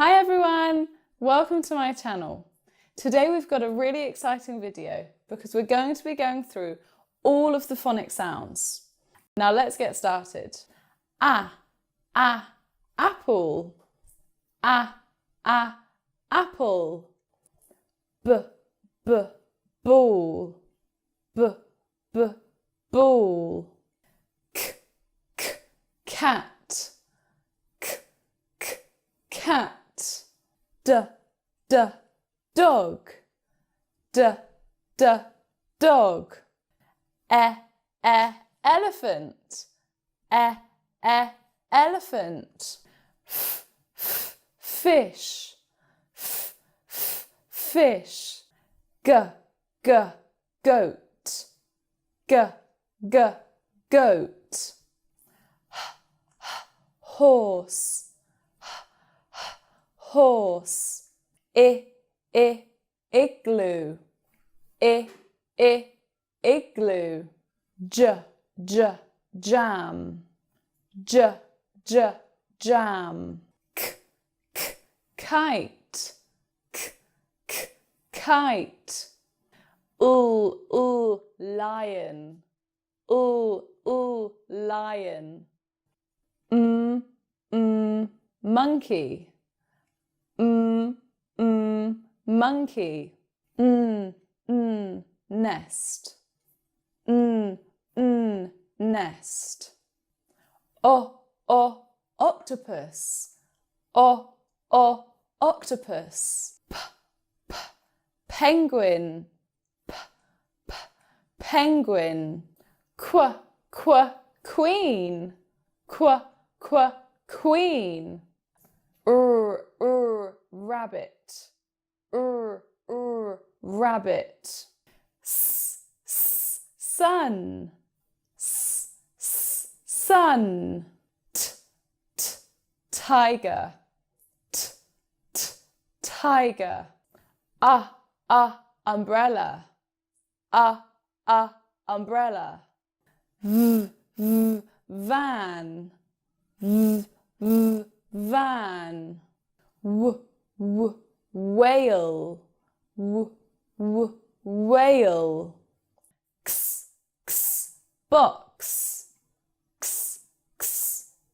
Hi everyone, welcome to my channel. Today we've got a really exciting video because we're going to be going through all of the phonic sounds. Now let's get started. Apple. Apple. Ball. Ball. Cat. Cat. Dog. Dog. Elephant. Elephant. Fish. Fish. Goat. Goat. Horse. Horse. Igloo. Igloo. Jam. Jam. Kite. Kite. Lion. Lion. Monkey. Monkey. Nest. Nest. Octopus. Octopus. Penguin. Penguin. Queen. Queen. Rabbit. Rabbit. Sun. Sun. Tiger. Tiger. Umbrella. Umbrella. Van. Van. Whale. Whale. Box.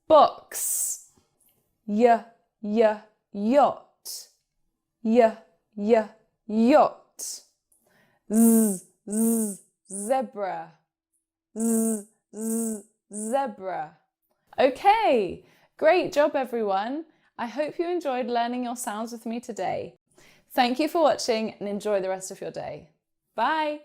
Box. Yacht. Yacht. Zebra. Zebra. Okay, great job everyone. I hope you enjoyed learning your sounds with me today. Thank you for watching and enjoy the rest of your day. Bye.